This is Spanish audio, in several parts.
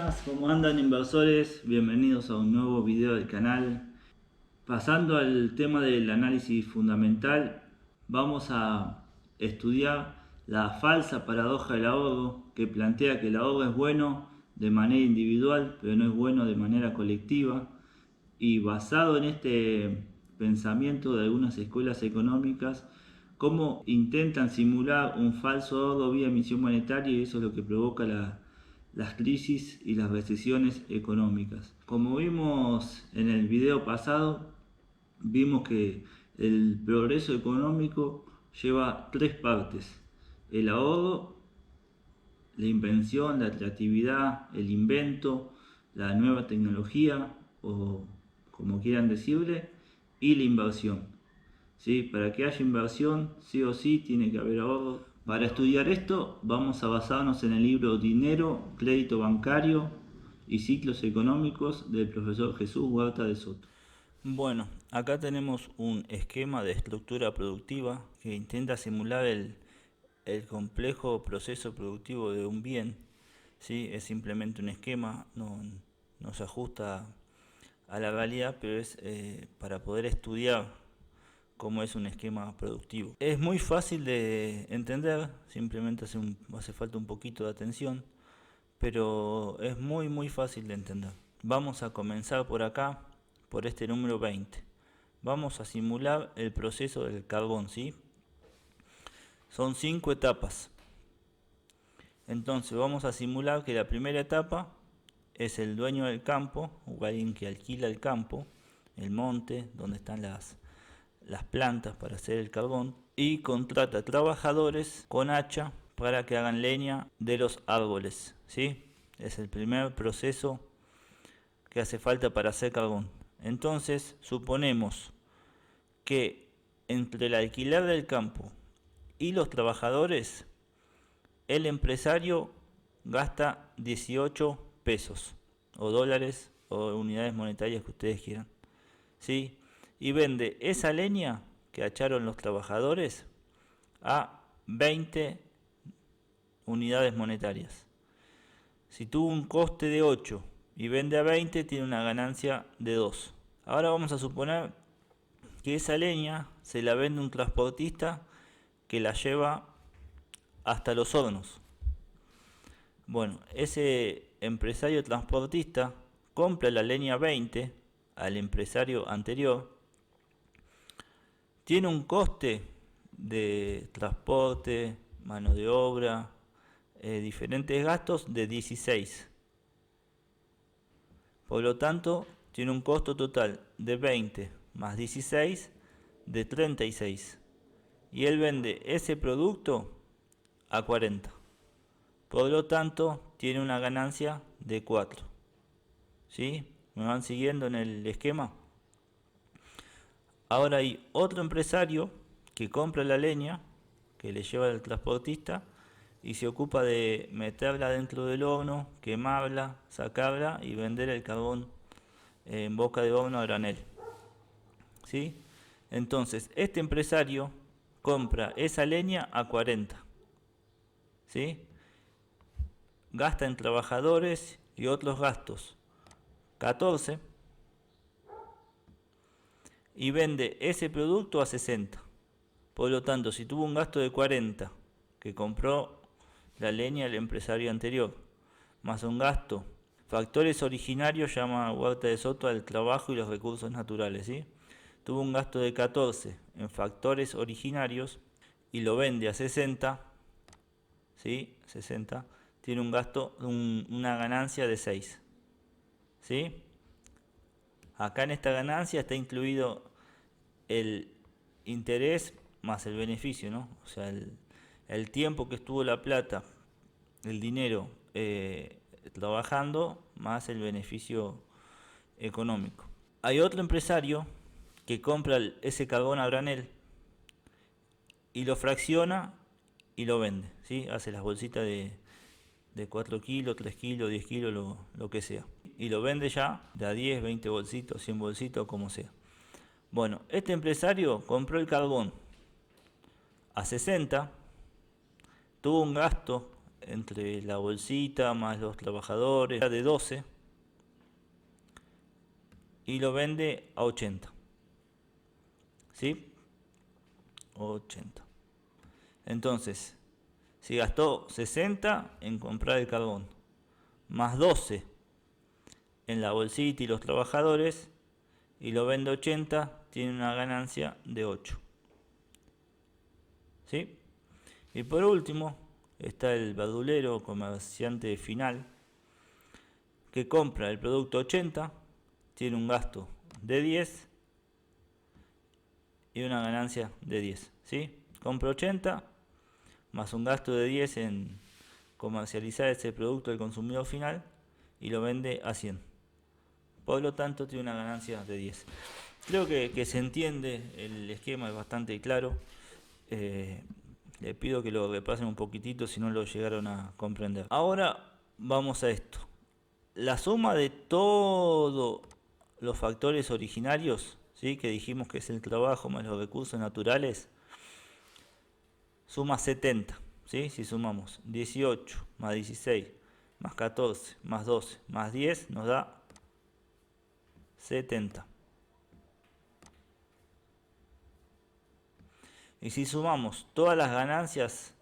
Buenas, ¿cómo andan inversores? Bienvenidos a un nuevo video del canal. Pasando al tema del análisis fundamental, vamos a estudiar la falsa paradoja del ahorro, que plantea que el ahorro es bueno de manera individual, pero no es bueno de manera colectiva. Y basado en este pensamiento de algunas escuelas económicas, cómo intentan simular un falso ahorro vía emisión monetaria, y eso es lo que provoca las crisis y las recesiones económicas. Como vimos en el video pasado, vimos que el progreso económico lleva tres partes: el ahorro, la invención, la creatividad, el invento, la nueva tecnología, o como quieran decirle, y la inversión. ¿Sí? Para que haya inversión, sí o sí tiene que haber ahorro. Para estudiar esto, vamos a basarnos en el libro Dinero, Crédito Bancario y Ciclos Económicos del profesor Jesús Huerta de Soto. Bueno, acá tenemos un esquema de estructura productiva que intenta simular el complejo proceso productivo de un bien. ¿Sí? Es simplemente un esquema, no se ajusta a la realidad, pero es para poder estudiar cómo es un esquema productivo. Es muy fácil de entender, simplemente hace falta un poquito de atención, pero es muy fácil de entender. Vamos a comenzar por acá, por este número 20. Vamos a simular el proceso del carbón, ¿sí? Son 5 etapas. Entonces vamos a simular que la primera etapa es el dueño del campo, o alguien que alquila el campo, el monte, donde están las plantas para hacer el carbón, y contrata trabajadores con hacha para que hagan leña de los árboles, ¿sí? Es el primer proceso que hace falta para hacer carbón. Entonces suponemos que entre el alquiler del campo y los trabajadores, el empresario gasta 18 pesos o dólares o unidades monetarias que ustedes quieran, ¿sí? Y vende esa leña que hacharon los trabajadores a 20 unidades monetarias. Si tuvo un coste de 8 y vende a 20, tiene una ganancia de 2. Ahora vamos a suponer que esa leña se la vende un transportista que la lleva hasta los hornos. Bueno, ese empresario transportista compra la leña 20 al empresario anterior. Tiene un coste de transporte, mano de obra, diferentes gastos de 16. Por lo tanto, tiene un costo total de 20 más 16 de 36. Y él vende ese producto a 40. Por lo tanto, tiene una ganancia de 4. ¿Sí? ¿Me van siguiendo en el esquema? Ahora hay otro empresario que compra la leña, que le lleva al transportista, y se ocupa de meterla dentro del horno, quemarla, sacarla y vender el carbón en boca de horno a granel. ¿Sí? Entonces, este empresario compra esa leña a 40. ¿Sí? Gasta en trabajadores y otros gastos 14 y vende ese producto a 60. Por lo tanto, si tuvo un gasto de 40 que compró la leña del empresario anterior, más un gasto, factores originarios, llama Huerta de Soto al trabajo y los recursos naturales, ¿sí? Tuvo un gasto de 14 en factores originarios y lo vende a 60, ¿sí? 60, tiene un gasto, una ganancia de 6, ¿sí? Acá en esta ganancia está incluido el interés más el beneficio, ¿no? O sea, el tiempo que estuvo la plata, el dinero trabajando, más el beneficio económico. Hay otro empresario que compra ese carbón a granel y lo fracciona y lo vende, ¿sí? Hace las bolsitas de 4 kilos, 3 kilos, 10 kilos, lo que sea. Y lo vende ya de a 10, 20 bolsitos, 100 bolsitos, como sea. Bueno, este empresario compró el carbón a 60, tuvo un gasto entre la bolsita más los trabajadores de 12 y lo vende a 80. ¿Sí? 80. Entonces, si gastó 60 en comprar el carbón, más 12 en la bolsita y los trabajadores, y lo vende 80, tiene una ganancia de 8. ¿Sí? Y por último, está el verdulero o comerciante final, que compra el producto 80, tiene un gasto de 10 y una ganancia de 10. ¿Sí? Compra 80 más un gasto de 10 en comercializar ese producto al consumidor final y lo vende a 100. Por lo tanto, tiene una ganancia de 10. Creo que se entiende, el esquema es bastante claro. Le pido que lo repasen un poquitito si no lo llegaron a comprender. Ahora vamos a esto. La suma de todos los factores originarios, ¿sí?, que dijimos que es el trabajo más los recursos naturales, suma 70. ¿Sí? Si sumamos 18 más 16 más 14 más 12 más 10 nos da 70. Y si sumamos todas las ganancias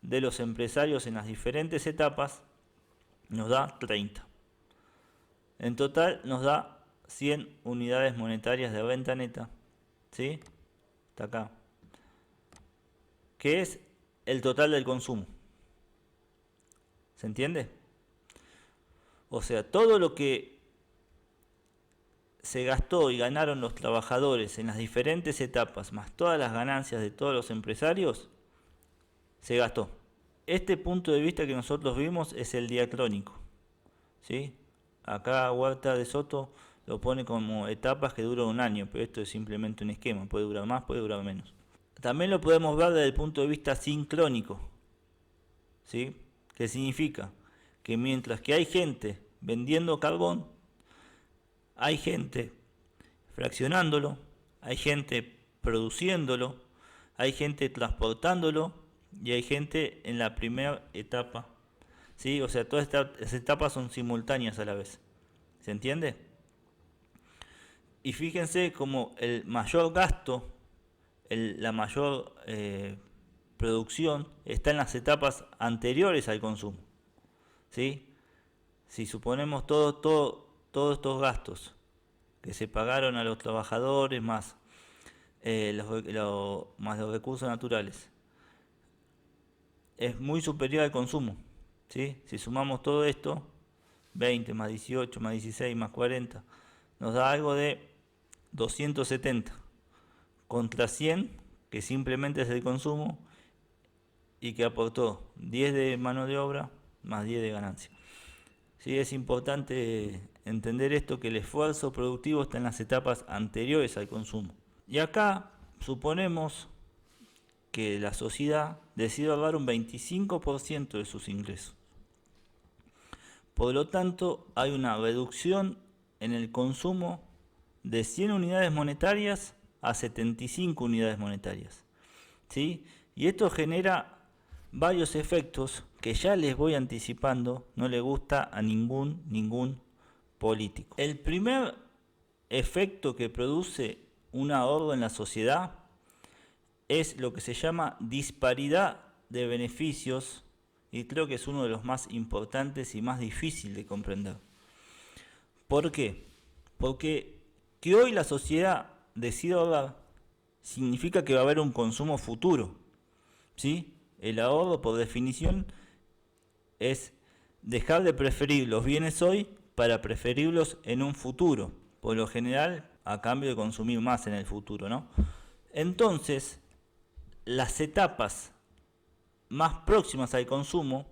de los empresarios en las diferentes etapas, nos da 30. En total nos da 100 unidades monetarias de renta neta. ¿Sí? Está acá. Que es el total del consumo. ¿Se entiende? O sea, todo lo que se gastó y ganaron los trabajadores en las diferentes etapas, más todas las ganancias de todos los empresarios, se gastó. Este punto de vista que nosotros vimos es el diacrónico. ¿Sí? Acá Huerta de Soto lo pone como etapas que duran un año, pero esto es simplemente un esquema, puede durar más, puede durar menos. También lo podemos ver desde el punto de vista sincrónico. ¿Sí? ¿Qué significa? Que mientras que hay gente vendiendo carbón, hay gente fraccionándolo, hay gente produciéndolo, hay gente transportándolo y hay gente en la primera etapa. ¿Sí? O sea, todas estas etapas son simultáneas a la vez. ¿Se entiende? Y fíjense como el mayor gasto, la mayor producción está en las etapas anteriores al consumo. ¿Sí? Si suponemos todos estos gastos que se pagaron a los trabajadores más más los recursos naturales, es muy superior al consumo. ¿Sí? Si sumamos todo esto, 20 más 18 más 16 más 40, nos da algo de 270 contra 100, que simplemente es el consumo y que aportó 10 de mano de obra más 10 de ganancia. Sí, es importante entender esto, que el esfuerzo productivo está en las etapas anteriores al consumo. Y acá suponemos que la sociedad decide ahorrar un 25% de sus ingresos. Por lo tanto, hay una reducción en el consumo de 100 unidades monetarias a 75 unidades monetarias. ¿Sí? Y esto genera varios efectos que ya les voy anticipando, no le gusta a ningún político. El primer efecto que produce un ahorro en la sociedad es lo que se llama disparidad de beneficios, y creo que es uno de los más importantes y más difícil de comprender. ¿Por qué? Porque que hoy la sociedad decida ahorrar significa que va a haber un consumo futuro. ¿Sí? El ahorro, por definición, es dejar de preferir los bienes hoy para preferirlos en un futuro, por lo general a cambio de consumir más en el futuro, ¿no? Entonces, las etapas más próximas al consumo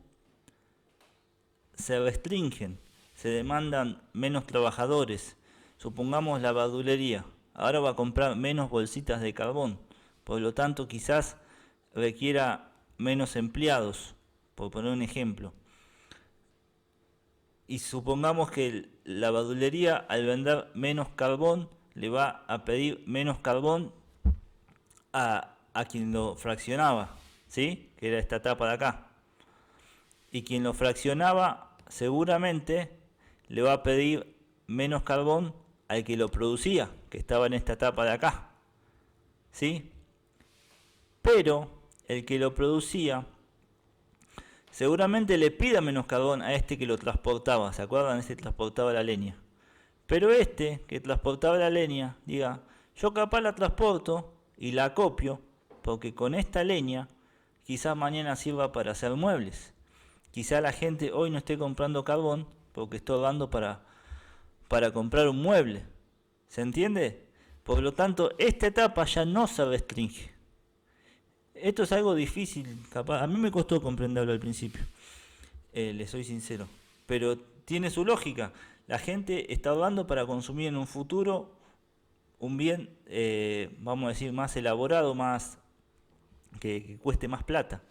se restringen, se demandan menos trabajadores. Supongamos la verdulería, ahora va a comprar menos bolsitas de carbón, por lo tanto quizás requiera menos empleados, por poner un ejemplo. Y supongamos que la verdulería, al vender menos carbón, le va a pedir menos carbón a quien lo fraccionaba, ¿sí? Que era esta etapa de acá. y quien lo fraccionaba seguramente le va a pedir menos carbón al que lo producía, que estaba en esta etapa de acá, ¿sí? Pero el que lo producía seguramente le pida menos carbón a este que lo transportaba, ¿se acuerdan? Este transportaba la leña. Pero este que transportaba la leña, diga, yo capaz la transporto y la acopio, porque con esta leña quizás mañana sirva para hacer muebles. Quizá la gente hoy no esté comprando carbón porque estoy dando para comprar un mueble. ¿Se entiende? Por lo tanto, esta etapa ya no se restringe. Esto es algo difícil, capaz. A mí me costó comprenderlo al principio, le soy sincero. Pero tiene su lógica. La gente está ahorrando para consumir en un futuro un bien, vamos a decir, más elaborado, más que cueste más plata.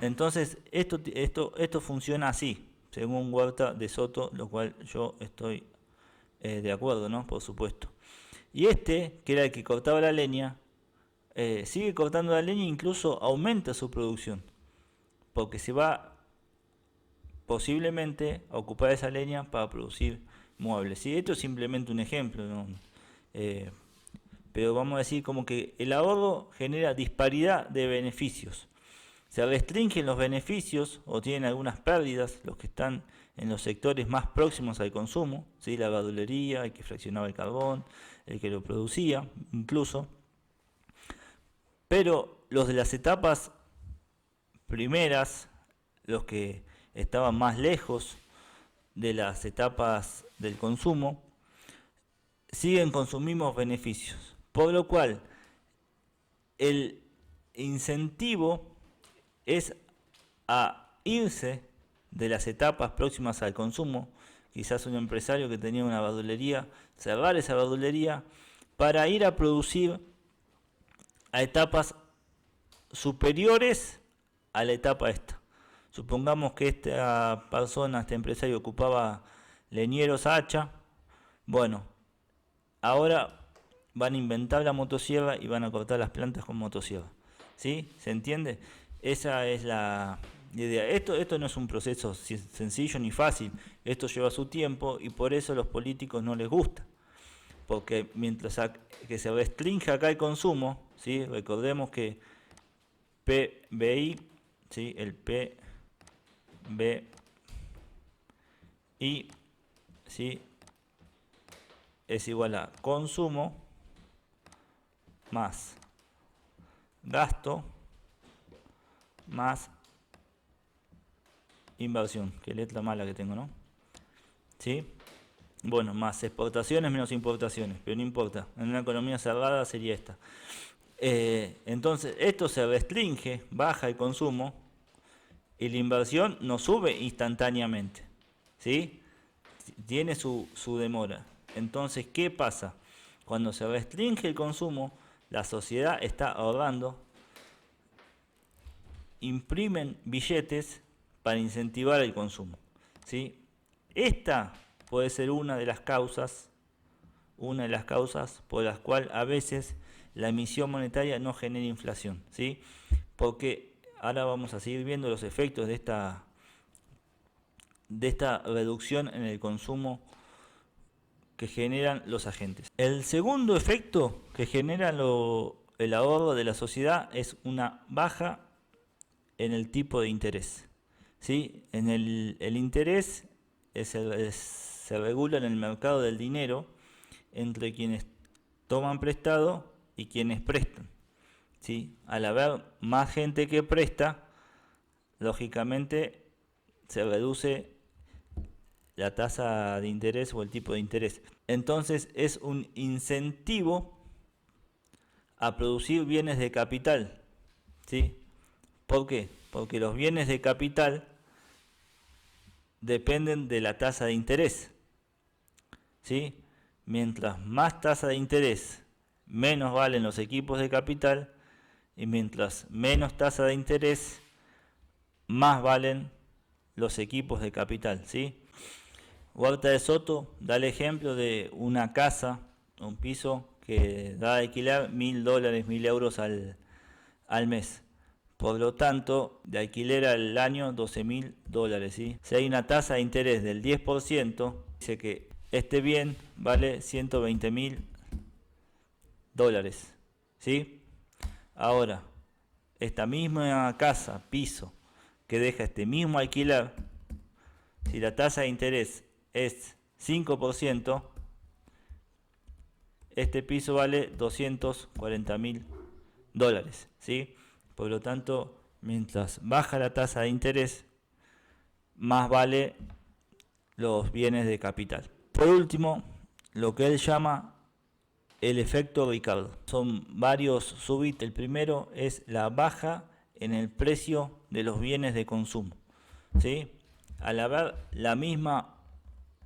Entonces, esto funciona así, según Huerta de Soto, lo cual yo estoy de acuerdo, ¿no? Por supuesto. Y este, que era el que cortaba la leña, sigue cortando la leña e incluso aumenta su producción, porque se va posiblemente a ocupar esa leña para producir muebles. ¿Sí? Esto es simplemente un ejemplo, ¿no? Pero vamos a decir como que el ahorro genera disparidad de beneficios. Se restringen los beneficios o tienen algunas pérdidas los que están en los sectores más próximos al consumo, ¿sí? La verdulería, el que fraccionaba el carbón, el que lo producía incluso. Pero los de las etapas primeras, los que estaban más lejos de las etapas del consumo, siguen con sus mismos beneficios. Por lo cual, el incentivo es a irse de las etapas próximas al consumo. Quizás un empresario que tenía una verdulería, cerrar esa verdulería para ir a producir a etapas superiores a la etapa esta. Supongamos que esta persona, este empresario, ocupaba leñeros hacha. Bueno, ahora van a inventar la motosierra y van a cortar las plantas con motosierra. ¿Sí? ¿Se entiende? Esa es la idea. Esto no es un proceso sencillo ni fácil. Esto lleva su tiempo y por eso a los políticos no les gusta. Porque mientras que se restringe acá el consumo, ¿sí? Recordemos que PBI, ¿sí? El PBI, ¿sí? Es igual a consumo más gasto más inversión. Qué letra mala que tengo, ¿no? ¿Sí? Bueno, más exportaciones menos importaciones, pero no importa. En una economía cerrada sería esta. Entonces, esto se restringe, baja el consumo y la inversión no sube instantáneamente. ¿Sí? Tiene su demora. Entonces, ¿qué pasa? Cuando se restringe el consumo, la sociedad está ahorrando, imprimen billetes para incentivar el consumo. ¿Sí? Esta puede ser una de las causas por las cuales a veces la emisión monetaria no genera inflación. ¿Sí? Porque ahora vamos a seguir viendo los efectos de esta reducción en el consumo que generan los agentes. El segundo efecto que genera el ahorro de la sociedad es una baja en el tipo de interés. ¿Sí? En el interés se regula en el mercado del dinero entre quienes toman prestado y quienes prestan. ¿Sí? Al haber más gente que presta, lógicamente se reduce la tasa de interés o el tipo de interés. Entonces es un incentivo a producir bienes de capital. ¿Sí? ¿Por qué? Porque los bienes de capital dependen de la tasa de interés. ¿Sí? Mientras más tasa de interés, menos valen los equipos de capital, y mientras menos tasa de interés, más valen los equipos de capital. ¿Sí? Huerta de Soto da el ejemplo de una casa, un piso que da de alquiler $1.000, 1.000 euros al mes. Por lo tanto, de alquiler al año $12.000, ¿sí? Si hay una tasa de interés del 10%, dice que este bien vale $120.000, ¿sí? Ahora, esta misma casa, piso, que deja este mismo alquiler, si la tasa de interés es 5%, este piso vale $240.000, ¿sí? Por lo tanto, mientras baja la tasa de interés, más vale los bienes de capital. Por último, lo que él llama el efecto Ricardo. Son varios subit. El primero es la baja en el precio de los bienes de consumo, ¿sí? Al haber la misma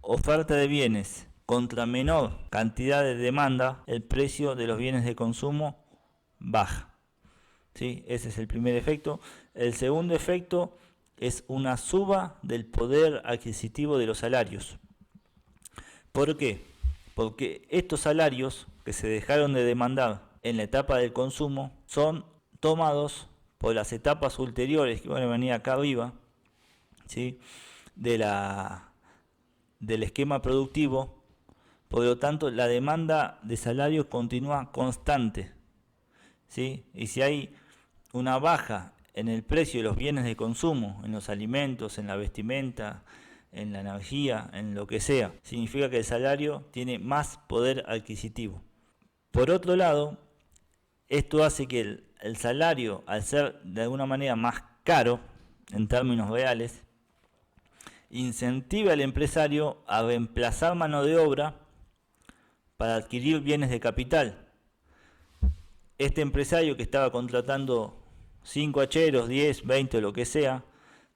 oferta de bienes contra menor cantidad de demanda, el precio de los bienes de consumo baja, ¿sí? Ese es el primer efecto. El segundo efecto es una suba del poder adquisitivo de los salarios. ¿Por qué? Porque estos salarios que se dejaron de demandar en la etapa del consumo son tomados por las etapas ulteriores que van a venir acá arriba, ¿sí? Del esquema productivo. Por lo tanto, la demanda de salarios continúa constante, ¿sí? Y si hay una baja en el precio de los bienes de consumo, en los alimentos, en la vestimenta, en la energía, en lo que sea, significa que el salario tiene más poder adquisitivo. Por otro lado, esto hace que el salario, al ser de alguna manera más caro en términos reales, incentive al empresario a reemplazar mano de obra para adquirir bienes de capital. Este empresario que estaba contratando 5 hacheros, 10, 20 o lo que sea,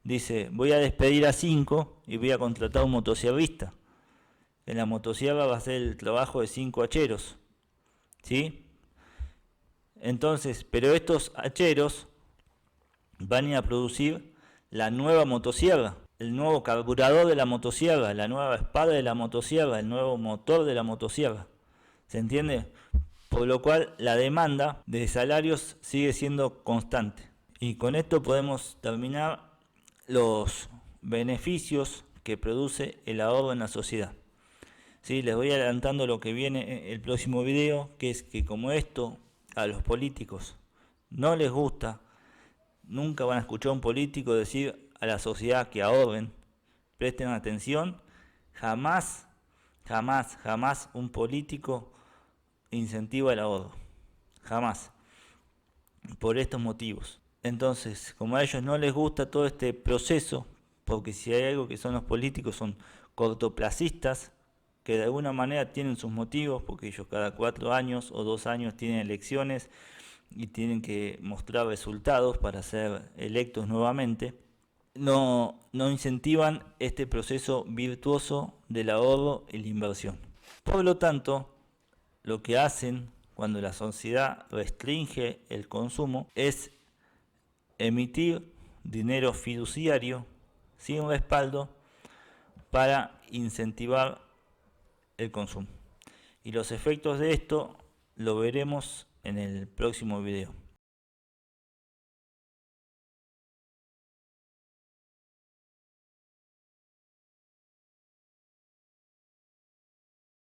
dice, voy a despedir a 5 y voy a contratar a un motosierrista. En la motosierra va a hacer el trabajo de 5 hacheros, ¿sí? Entonces, pero estos hacheros van a ir a producir la nueva motosierra, el nuevo carburador de la motosierra, la nueva espada de la motosierra, el nuevo motor de la motosierra. ¿Se entiende? Por lo cual la demanda de salarios sigue siendo constante. Y con esto podemos terminar los beneficios que produce el ahorro en la sociedad. ¿Sí? Les voy adelantando lo que viene en el próximo video, que es que como esto a los políticos no les gusta, nunca van a escuchar a un político decir a la sociedad que ahorren, presten atención, jamás un político incentiva el ahorro, jamás, por estos motivos. Entonces, como a ellos no les gusta todo este proceso, porque si hay algo que son los políticos, son cortoplacistas, que de alguna manera tienen sus motivos, porque ellos cada 4 años o 2 años tienen elecciones y tienen que mostrar resultados para ser electos nuevamente, no incentivan este proceso virtuoso del ahorro y la inversión. Por lo tanto, lo que hacen cuando la sociedad restringe el consumo es emitir dinero fiduciario sin respaldo para incentivar el consumo. Y los efectos de esto lo veremos en el próximo video.